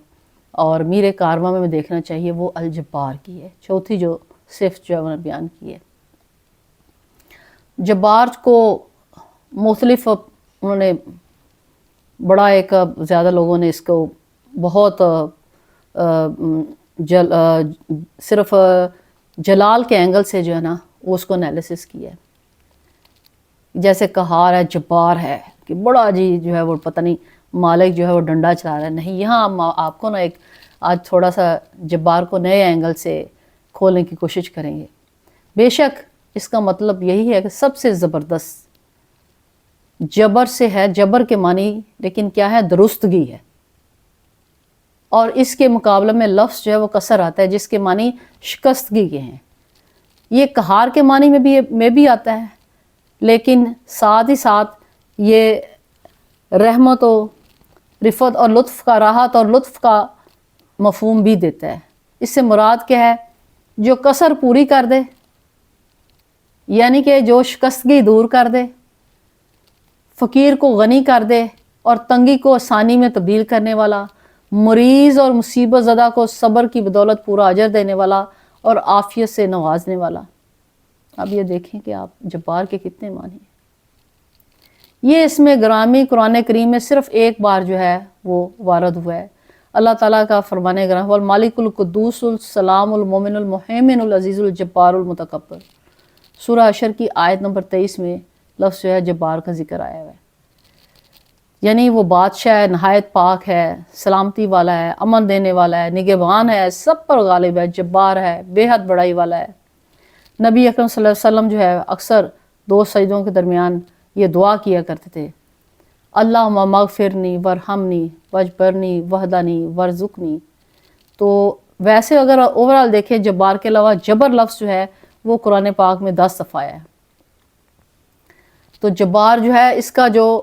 اور میر کارواں میں دیکھنا چاہیے، وہ الجبار کی ہے، چوتھی جو صفت جو انہوں نے بیان کی ہے۔ جبار کو مختلف انہوں نے بڑا ایک زیادہ لوگوں نے اس کو بہت صرف جلال کے اینگل سے جو ہے نا وہ اس کو انالیسس کیا ہے. جیسے قہار ہے، جبار ہے کہ بڑا جی جو ہے وہ پتہ نہیں مالک جو ہے وہ ڈنڈا چلا رہا ہے. نہیں، یہاں ہم آپ کو نا ایک آج تھوڑا سا جبار کو نئے اینگل سے کھولنے کی کوشش کریں گے. بے شک اس کا مطلب یہی ہے کہ سب سے زبردست جبر سے ہے، جبر کے معنی لیکن کیا ہے؟ درستگی ہے. اور اس کے مقابلے میں لفظ جو ہے وہ کسر آتا ہے جس کے معنی شکستگی کے ہیں. یہ قہار کے معنی میں بھی آتا ہے، لیکن ساتھ ہی ساتھ یہ رحمت و رفت اور لطف کا، راحت اور لطف کا مفہوم بھی دیتا ہے. اس سے مراد کیا ہے؟ جو کسر پوری کر دے، یعنی کہ جو شکستگی دور کر دے، فقیر کو غنی کر دے اور تنگی کو آسانی میں تبدیل کرنے والا، مریض اور مصیبت زدہ کو صبر کی بدولت پورا اجر دینے والا اور عافیت سے نوازنے والا. اب یہ دیکھیں کہ آپ جبار کے کتنے معنی ہیں. یہ اس میں گرامی قرآن کریم میں صرف ایک بار جو ہے وہ وارد ہوا ہے. اللہ تعالیٰ کا فرمان گرامی والمالک القدوس السلام المومن المہیمن العزیز الجبار المتکبر، سورہ حشر کی آیت نمبر 23 میں لفظ جو ہے جبار کا ذکر آیا ہوا ہے. یعنی وہ بادشاہ ہے، نہایت پاک ہے، سلامتی والا ہے، امن دینے والا ہے، نگہبان ہے، سب پر غالب ہے، جبار ہے، بے حد بڑائی والا ہے. نبی اکرم صلی اللہ علیہ وسلم جو ہے اکثر 2 سجدوں کے درمیان یہ دعا کیا کرتے تھے، اللہم مغفرنی ورحمنی وجبرنی وحدنی ورزقنی. تو ویسے اگر اوورال دیکھیں جبار کے علاوہ جبر لفظ جو ہے وہ قرآن پاک میں 10 دفعہ ہے. تو جبار جو ہے اس کا جو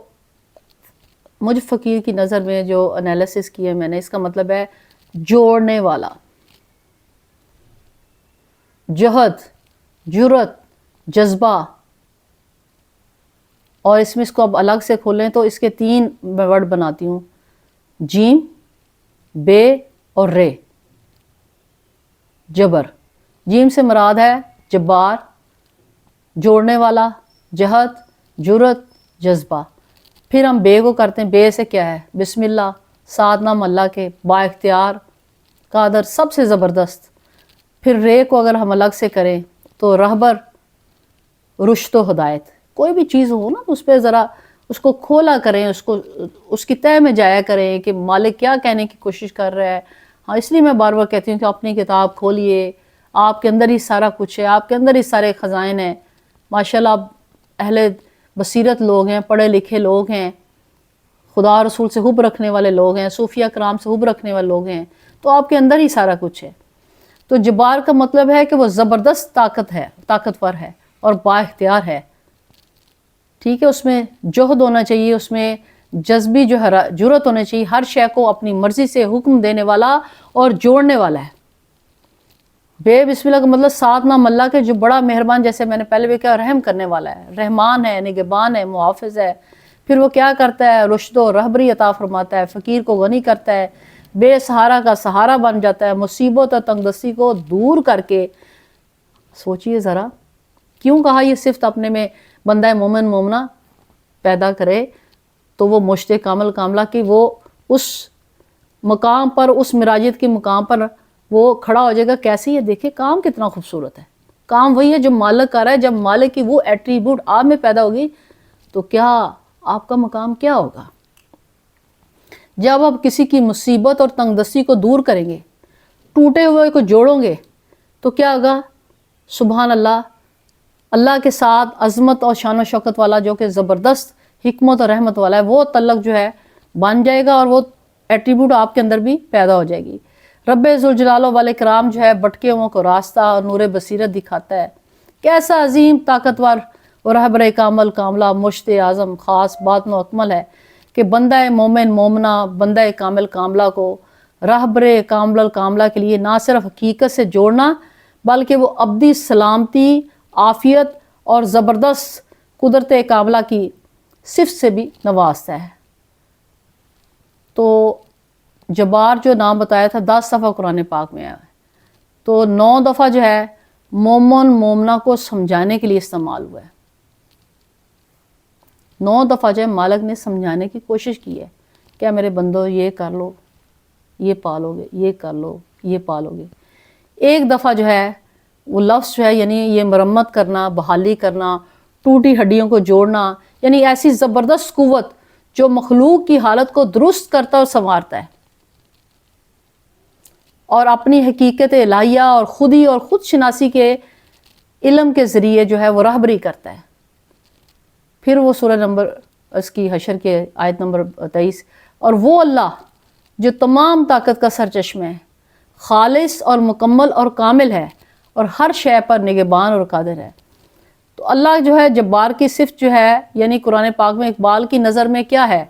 مجھ فقیر کی نظر میں جو انالیسس کیا میں نے، اس کا مطلب ہے جوڑنے والا، جہد، جرت، جذبہ. اور اس میں اس کو اب الگ سے کھولیں تو اس کے 3 ورڈ بناتی ہوں، جیم، بے اور رے. جبر، جیم سے مراد ہے جبار، جوڑنے والا، جہد، جرت، جذبہ. پھر ہم بے کو کرتے ہیں، بے سے کیا ہے؟ بسم اللہ، سات نام اللہ کے، با اختیار، قادر، سب سے زبردست. پھر رے کو اگر ہم الگ سے کریں تو رہبر، رشد و ہدایت. کوئی بھی چیز ہو نا اس پہ ذرا اس کو کھولا کریں، اس کی تہہ میں جایا کریں کہ مالک کیا کہنے کی کوشش کر رہا ہے. ہاں، اس لیے میں بار بار کہتی ہوں کہ اپنی کتاب کھولیے، آپ کے اندر ہی سارا کچھ ہے، آپ کے اندر ہی سارے خزائن ہیں. ماشاءاللہ آپ اہل بصیرت لوگ ہیں، پڑھے لکھے لوگ ہیں، خدا رسول سے حب رکھنے والے لوگ ہیں، صوفیہ کرام سے حب رکھنے والے لوگ ہیں، تو آپ کے اندر ہی سارا کچھ ہے. تو جبار کا مطلب ہے کہ وہ زبردست طاقتور ہے اور با اختیار ہے. ٹھیک ہے، اس میں جہد ہونا چاہیے، اس میں جذبی جو ہے جرت ہونا چاہیے، ہر شے کو اپنی مرضی سے حکم دینے والا اور جوڑنے والا ہے. بے بسم اللہ کا مطلب 7 نام اللہ کے جو بڑا مہربان، جیسے میں نے پہلے بھی کہا، رحم کرنے والا ہے، رحمان ہے، نگہبان ہے، محافظ ہے. پھر وہ کیا کرتا ہے؟ رشد و رہبری عطا فرماتا ہے، فقیر کو غنی کرتا ہے، بے سہارا کا سہارا بن جاتا ہے، مصیبت اور تنگ دستی کو دور کر کے. سوچئے ذرا کیوں کہا یہ صفت اپنے میں بندہ مومن مومنہ پیدا کرے تو وہ مشت کامل کاملہ کی وہ اس مقام پر، اس مراجت کے مقام پر وہ کھڑا ہو جائے گا. کیسے؟ یہ دیکھیں کام کتنا خوبصورت ہے. کام وہی ہے جو مالک کر رہا ہے. جب مالک کی وہ ایٹریبیوٹ آپ میں پیدا ہوگی تو کیا آپ کا مقام کیا ہوگا؟ جب آپ کسی کی مصیبت اور تنگ دستی کو دور کریں گے، ٹوٹے ہوئے کو جوڑو گے تو کیا ہوگا؟ سبحان اللہ، اللہ کے ساتھ عظمت اور شان و شوکت والا جو کہ زبردست حکمت اور رحمت والا ہے وہ تعلق جو ہے بن جائے گا اور وہ ایٹریبیوٹ آپ کے اندر بھی پیدا ہو جائے گی. رب ذوالجلال والاکرام جو ہے بھٹکے ہوئوں کو راستہ اور نور بصیرت دکھاتا ہے. کیسا عظیم طاقتور اور رہبر کامل کاملہ مشت اعظم خاص باطن و اکمل ہے کہ بندہ مومن مومنہ، بندہ کامل کاملہ کو رہبر کامل کاملہ کے لیے نہ صرف حقیقت سے جوڑنا بلکہ وہ ابدی سلامتی، عافیت اور زبردست قدرت کاملہ کی صفت سے بھی نوازتا ہے. تو جبار جو نام بتایا تھا 10 دفعہ قرآن پاک میں آیا ہے، تو 9 دفعہ جو ہے مومن مومنہ کو سمجھانے کے لیے استعمال ہوا ہے. 9 دفعہ جو ہے مالک نے سمجھانے کی کوشش کی ہے، کیا میرے بندو یہ کر لو، یہ پالو گے، یہ کر لو، یہ پالو گے۔ ایک دفعہ جو ہے وہ لفظ جو ہے یعنی یہ مرمت کرنا، بحالی کرنا، ٹوٹی ہڈیوں کو جوڑنا، یعنی ایسی زبردست قوت جو مخلوق کی حالت کو درست کرتا اور سنوارتا ہے، اور اپنی حقیقت الہیہ اور خودی اور خود شناسی کے علم کے ذریعے جو ہے وہ راہبری کرتا ہے۔ پھر وہ سورہ نمبر اس کی حشر کے آیت نمبر 23، اور وہ اللہ جو تمام طاقت کا سرچشمہ ہے، خالص اور مکمل اور کامل ہے، اور ہر شے پر نگہبان اور قادر ہے۔ تو اللہ جو ہے جبار کی صفت جو ہے یعنی قرآن پاک میں اقبال کی نظر میں کیا ہے؟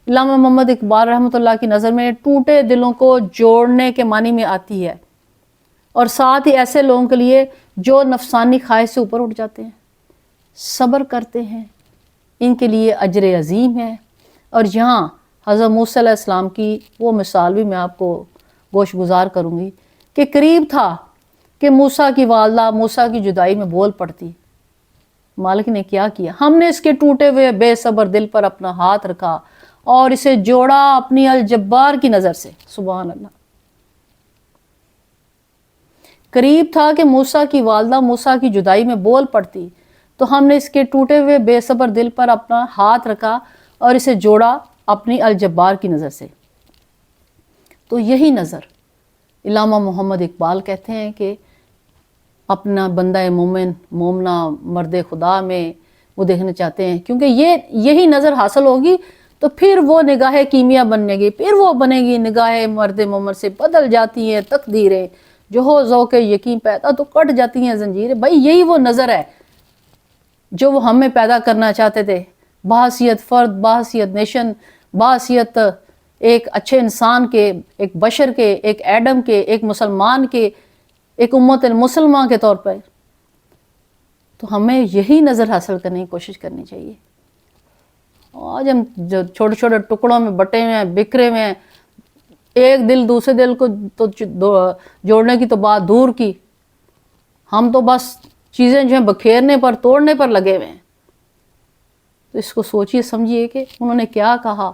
علامہ محمد اقبال رحمۃ اللہ کی نظر میں ٹوٹے دلوں کو جوڑنے کے معنی میں آتی ہے، اور ساتھ ہی ایسے لوگوں کے لیے جو نفسانی خواہش سے اوپر اٹھ جاتے ہیں، صبر کرتے ہیں، ان کے لیے اجر عظیم ہے۔ اور یہاں حضرت موسیٰ علیہ السلام کی وہ مثال بھی میں آپ کو گوش گزار کروں گی کہ قریب تھا کہ موسیٰ کی والدہ موسیٰ کی جدائی میں بول پڑتی، مالک نے کیا کیا؟ ہم نے اس کے ٹوٹے ہوئے بے صبر دل پر اپنا ہاتھ رکھا اور اسے جوڑا اپنی الجبار کی نظر سے۔ سبحان اللہ۔ قریب تھا کہ موسیٰ کی والدہ موسیٰ کی جدائی میں بول پڑتی، تو ہم نے اس کے ٹوٹے ہوئے بے صبر دل پر اپنا ہاتھ رکھا اور اسے جوڑا اپنی الجبار کی نظر سے۔ تو یہی نظر علامہ محمد اقبال کہتے ہیں کہ اپنا بندہ مومن مومنہ مرد خدا میں وہ دیکھنا چاہتے ہیں، کیونکہ یہی نظر حاصل ہوگی تو پھر وہ نگاہ کیمیا بننے گی، پھر وہ بنے گی نگاہ مرد مومن سے بدل جاتی ہیں تقدیریں، جو ہو ذوق یقین پیدا تو کٹ جاتی ہیں زنجیریں۔ بھائی یہی وہ نظر ہے جو وہ ہمیں پیدا کرنا چاہتے تھے، بحیثیت فرد، بحیثیت نیشن، بحیثیت ایک اچھے انسان کے، ایک بشر کے، ایک ایڈم کے، ایک مسلمان کے، ایک امت المسلمہ کے طور پر۔ تو ہمیں یہی نظر حاصل کرنے کی کوشش کرنی چاہیے۔ آج ہم جو چھوٹے چھوٹے ٹکڑوں میں بٹے ہوئے ہیں، بکھرے ہوئے ہیں، ایک دل دوسرے دل کو تو جوڑنے کی تو بات دور کی، ہم تو بس چیزیں جو ہیں بکھیرنے پر توڑنے پر لگے ہوئے ہیں۔ تو اس کو سوچیے سمجھیے کہ انہوں نے کیا کہا،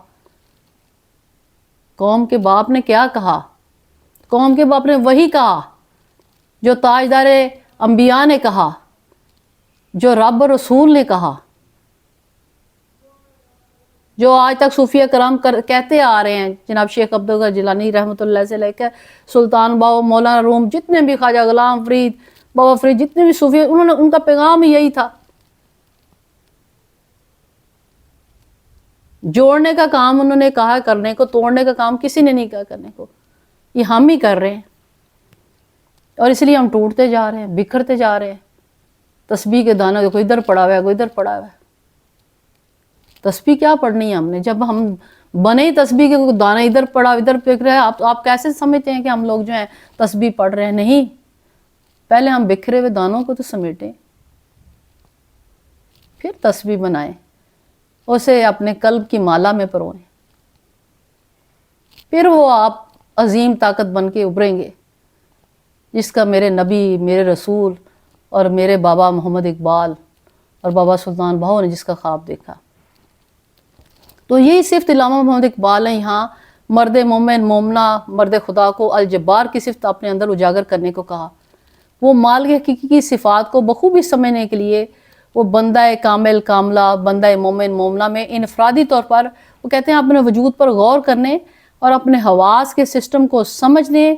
قوم کے باپ نے کیا کہا؟ قوم کے باپ نے وہی کہا جو تاجدار انبیاء نے کہا، جو رب رسول نے کہا، جو آج تک صوفیہ کرام کہتے آ رہے ہیں، جناب شیخ عبدالقادر جیلانی رحمۃ اللہ سے لے کر سلطان باؤ، مولانا روم، جتنے بھی خواجہ غلام فرید، بابا فرید، جتنے بھی صوفی، ان کا پیغام ہی یہی تھا۔ جوڑنے کا کام انہوں نے کہا کرنے کو، توڑنے کا کام کسی نے نہیں کہا کرنے کو، یہ ہم ہی کر رہے ہیں، اور اس لیے ہم ٹوٹتے جا رہے ہیں، بکھرتے جا رہے ہیں۔ تسبیح کے دانہ کوئی ادھر پڑا ہوا ہے، کوئی ادھر پڑا ہوا ہے۔ تسبیح کیا پڑھنی ہے ہم نے؟ جب ہم بنے تسبیح کے کوئی دانہ ادھر پڑا ادھر پھینک رہا ہے، آپ کیسے سمجھتے ہیں کہ ہم لوگ جو ہیں تسبیح پڑھ رہے ہیں؟ نہیں، پہلے ہم بکھرے ہوئے دانوں کو تو سمیٹیں، پھر تسبیح بنائیں، اسے اپنے قلب کی مالا میں پروئیں، پھر وہ آپ عظیم طاقت بن کے ابھریں گے، جس کا میرے نبی، میرے رسول اور میرے بابا محمد اقبال اور بابا سلطان بہو نے جس کا خواب دیکھا۔ تو یہی صفت علامہ محمد اقبال نے یہاں مرد مومن مومنہ مرد خدا کو الجبار کی صفت اپنے اندر اجاگر کرنے کو کہا۔ وہ مالک حقیقی کی صفات کو بخوبی سمجھنے کے لیے وہ بندہ کامل کاملہ، بندہ مومن مومنہ میں انفرادی طور پر وہ کہتے ہیں اپنے وجود پر غور کرنے اور اپنے حواس کے سسٹم کو سمجھنے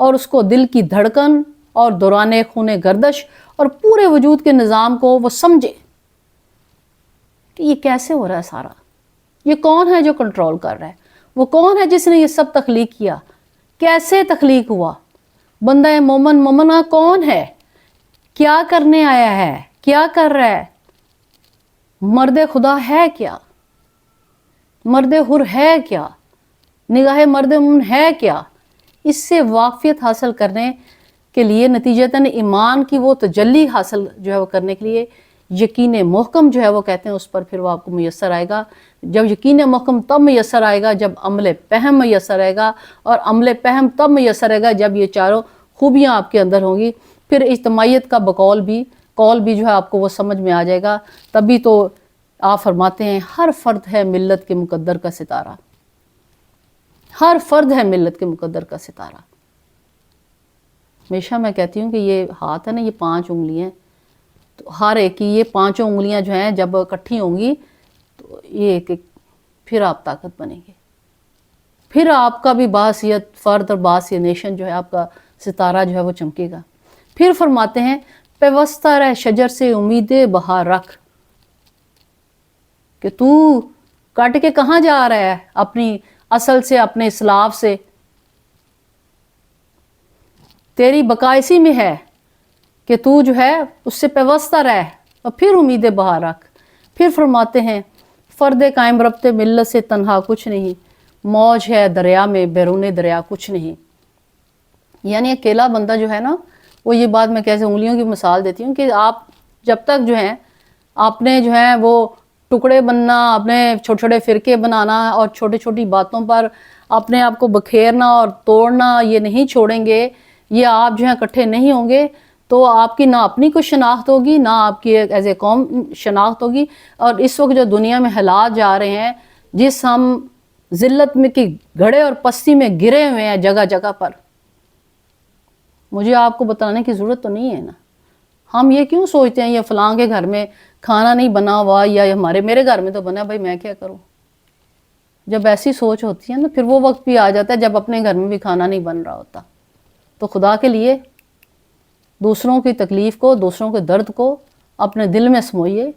اور اس کو دل کی دھڑکن اور دوران خون گردش اور پورے وجود کے نظام کو وہ سمجھے کہ یہ کیسے ہو رہا ہے سارا، یہ کون ہے جو کنٹرول کر رہا ہے، وہ کون ہے جس نے یہ سب تخلیق کیا، کیسے تخلیق ہوا، بندہ مومن مومنہ کون ہے، کیا کرنے آیا ہے، کیا کر رہا ہے، مرد خدا ہے کیا، مرد حر ہے کیا، نگاہ مرد مومن ہے کیا۔ اس سے واقفیت حاصل کرنے کے لیے نتیجتاً ایمان کی وہ تجلی حاصل جو ہے وہ کرنے کے لیے یقین محکم جو ہے وہ کہتے ہیں اس پر پھر وہ آپ کو میسر آئے گا۔ جب یقین محکم تب میسر آئے گا جب عمل پہم میسر آئے گا، اور عمل پہم تب میسر آئے گا جب یہ چاروں خوبیاں آپ کے اندر ہوں گی۔ پھر اجتماعیت کا قول بھی جو ہے آپ کو وہ سمجھ میں آ جائے گا، تبھی تو آپ فرماتے ہیں ہر فرد ہے ملت کے مقدر کا ستارہ، ہر فرد ہے ملت کے مقدر کا ستارہ۔ ہمیشہ میں کہتی ہوں کہ یہ ہاتھ ہے نا، یہ 5 انگلیاں، تو ہر ایک کی یہ 5 انگلیاں جو ہیں جب اکٹھی ہوں گی تو یہ پھر آپ طاقت بنیں گے، پھر آپ کا بھی باحثیت فرد اور باحثیت نیشن جو ہے آپ کا ستارہ جو ہے وہ چمکے گا۔ پھر فرماتے ہیں پیوستہ رہ شجر سے امید بہار رکھ، کہ تو کٹ کے کہاں جا رہا ہے اپنی اصل سے، اپنے اسلاف سے، تیری بقا اسی میں ہے کہ تو جو ہے اس سے پیوستہ رہ اور پھر امید بہار رکھ۔ پھر فرماتے ہیں فرد قائم ربط ملت سے تنہا کچھ نہیں، موج ہے دریا میں بیرون دریا کچھ نہیں۔ یعنی اکیلا بندہ جو ہے نا، وہ یہ بات میں کیسے انگلیوں کی مثال دیتی ہوں کہ آپ جب تک جو ہیں آپ نے جو ہے وہ ٹکڑے بننا، اپنے چھوٹے چھوٹے فرقے بنانا اور چھوٹی چھوٹی باتوں پر اپنے آپ کو بکھیرنا اور توڑنا یہ نہیں چھوڑیں گے، یہ آپ جو ہیں اکٹھے نہیں ہوں گے تو آپ کی نہ اپنی کوئی شناخت ہوگی، نہ آپ کی ایز اے قوم شناخت ہوگی۔ اور اس وقت جو دنیا میں حالات جا رہے ہیں، جس ہم ذلت میں کی گھڑے اور پستی میں گرے ہوئے ہیں جگہ جگہ پر، مجھے آپ کو بتانے کی ضرورت تو نہیں ہے نا۔ ہم یہ کیوں سوچتے ہیں یہ فلاں کے گھر میں کھانا نہیں بنا ہوا، یا میرے گھر میں تو بنا، بھائی میں کیا کروں؟ جب ایسی سوچ ہوتی ہے نا، پھر وہ وقت بھی آ جاتا ہے جب اپنے گھر میں بھی کھانا نہیں بن رہا ہوتا۔ تو خدا کے لیے دوسروں کی تکلیف کو، دوسروں کے درد کو اپنے دل میں سموئیے۔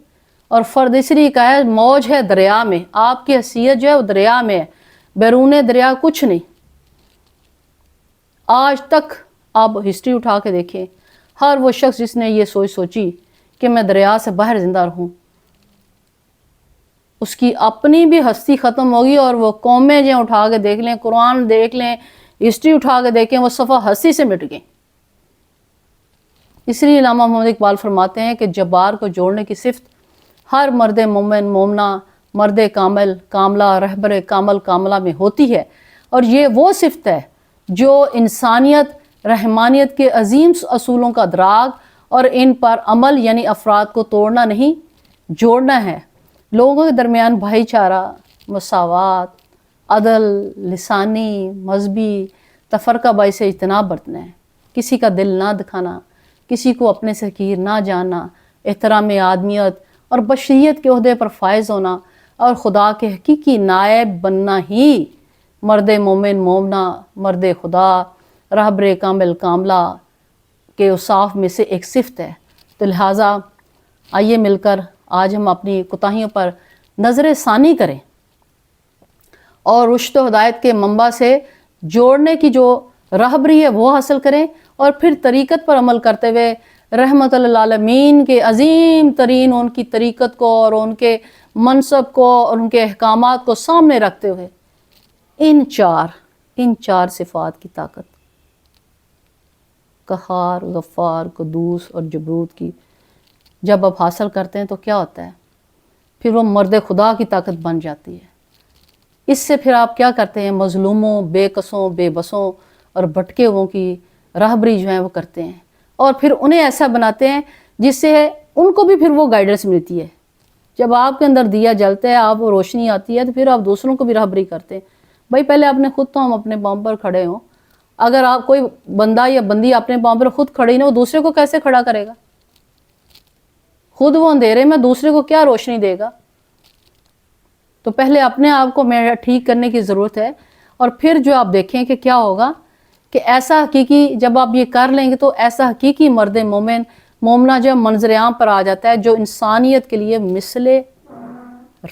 اور فرد اس لیے کہا ہے موج ہے دریا میں، آپ کی حیثیت جو ہے وہ دریا میں ہے، بیرون دریا کچھ نہیں۔ آج تک آپ ہسٹری اٹھا کے دیکھیں، ہر وہ شخص جس نے یہ سوچی کہ میں دریا سے باہر زندہ رہوں، اس کی اپنی بھی ہستی ختم ہوگی، اور وہ قومیں جو اٹھا کے دیکھ لیں، قرآن دیکھ لیں، ہسٹری اٹھا کے دیکھیں، وہ صفحہ ہستی سے مٹ گئیں۔ اس لیے علامہ محمد اقبال فرماتے ہیں کہ جبار کو جوڑنے کی صفت ہر مرد مومن مومنہ، مرد کامل کاملہ، رہبر کامل کاملہ میں ہوتی ہے، اور یہ وہ صفت ہے جو انسانیت رحمانیت کے عظیم اصولوں کا ادراک اور ان پر عمل، یعنی افراد کو توڑنا نہیں جوڑنا ہے۔ لوگوں کے درمیان بھائی چارہ، مساوات، عدل، لسانی، مذہبی تفرقہ باعث اجتناب برتنا ہے، کسی کا دل نہ دکھانا، کسی کو اپنے سے حقیر نہ جاننا، احترام آدمیت اور بشریت کے عہدے پر فائز ہونا، اور خدا کے حقیقی نائب بننا ہی مرد مومن مومنہ، مرد خدا، رہبر کامل کاملہ کے اوصاف میں سے ایک صفت ہے۔ تو لہٰذا آئیے مل کر آج ہم اپنی کوتاہیوں پر نظر ثانی کریں اور رشد و ہدایت کے منبع سے جوڑنے کی جو رہبری ہے وہ حاصل کریں، اور پھر طریقت پر عمل کرتے ہوئے رحمت للعالمین کے عظیم ترین ان کی طریقت کو اور ان کے منصب کو اور ان کے احکامات کو سامنے رکھتے ہوئے ان چار صفات کی طاقت، قہار، غفار، قدوس اور جبروت کی جب آپ حاصل کرتے ہیں تو کیا ہوتا ہے؟ پھر وہ مرد خدا کی طاقت بن جاتی ہے۔ اس سے پھر آپ کیا کرتے ہیں؟ مظلوموں، بے کسوں، بے بسوں اور بھٹکے ہوئوں کی رہبری جو ہے وہ کرتے ہیں، اور پھر انہیں ایسا بناتے ہیں جس سے ان کو بھی پھر وہ گائیڈنس ملتی ہے۔ جب آپ کے اندر دیا جلتا ہے، آپ وہ روشنی آتی ہے، تو پھر آپ دوسروں کو بھی رہبری کرتے ہیں۔ بھائی پہلے آپ نے خود تو ہم اپنے پاؤں پر کھڑے ہوں، اگر آپ کوئی بندہ یا بندی اپنے پاؤں پر خود کھڑی نہ وہ دوسرے کو کیسے کھڑا کرے گا؟ خود وہ اندھیرے میں دوسرے کو کیا روشنی دے گا؟ تو پہلے اپنے آپ کو ٹھیک کرنے کی ضرورت ہے، اور پھر جو آپ دیکھیں کہ کیا ہوگا کہ ایسا حقیقی جب آپ یہ کر لیں گے تو ایسا حقیقی مرد مومن مومنہ جو منظر عام پر آ جاتا ہے، جو انسانیت کے لیے مثل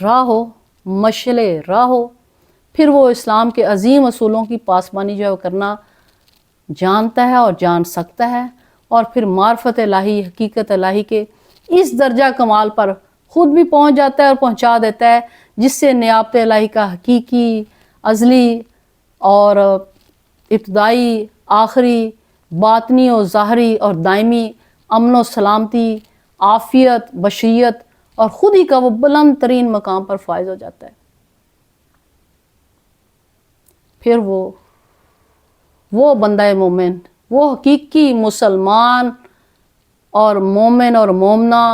راہ ہو، مشعل راہ ہو۔ پھر وہ اسلام کے عظیم اصولوں کی پاسبانی جو ہے وہ کرنا جانتا ہے اور جان سکتا ہے، اور پھر معرفت الہی، حقیقت الہی کے اس درجہ کمال پر خود بھی پہنچ جاتا ہے اور پہنچا دیتا ہے، جس سے نیابت الہی کا حقیقی، ازلی اور ابتدائی، آخری، باطنی و ظاہری اور دائمی امن و سلامتی، عافیت، بشریت اور خود ہی کا وہ بلند ترین مقام پر فائز ہو جاتا ہے۔ پھر وہ بندہ مومن، وہ حقیقی مسلمان اور مومن اور مومنہ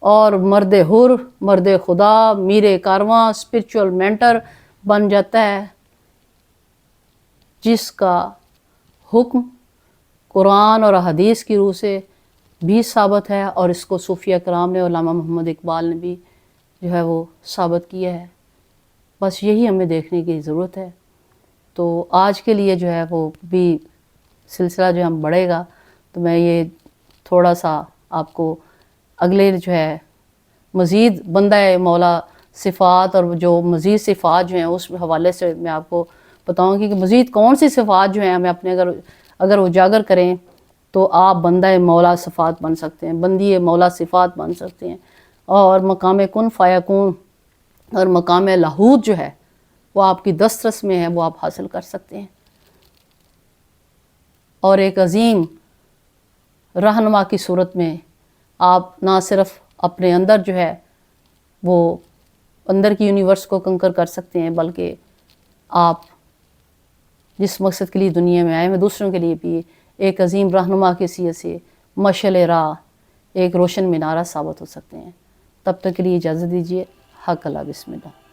اور مرد حر، مرد خدا، میر کارواں، اسپرچول مینٹر بن جاتا ہے، جس کا حکم قرآن اور حدیث کی روح سے بھی ثابت ہے، اور اس کو صوفیہ کرام نے، علامہ محمد اقبال نے بھی جو ہے وہ ثابت کیا ہے۔ بس یہی ہمیں دیکھنے کی ضرورت ہے۔ تو آج کے لیے جو ہے وہ بھی سلسلہ جو ہم بڑھے گا، تو میں یہ تھوڑا سا آپ کو اگلے جو ہے مزید بندہ مولا صفات اور جو مزید صفات جو ہیں اس حوالے سے میں آپ کو بتاؤں گی کہ مزید کون سی صفات جو ہیں ہمیں اپنے اگر اجاگر کریں تو آپ بندہ مولا صفات بن سکتے ہیں، بندی مولا صفات بن سکتے ہیں، اور مقام کن فیکون اور مقام لاہوت جو ہے وہ آپ کی دسترس میں ہے، وہ آپ حاصل کر سکتے ہیں، اور ایک عظیم رہنما کی صورت میں آپ نہ صرف اپنے اندر جو ہے وہ اندر کی یونیورس کو کنکر کر سکتے ہیں، بلکہ آپ جس مقصد کے لیے دنیا میں آئے ہیں دوسروں کے لیے بھی ایک عظیم رہنما کی حیثیت سے مشعل راہ، ایک روشن مینارہ ثابت ہو سکتے ہیں۔ تب تک کے لیے اجازت دیجیے۔ حق اللہ، بسم اللہ۔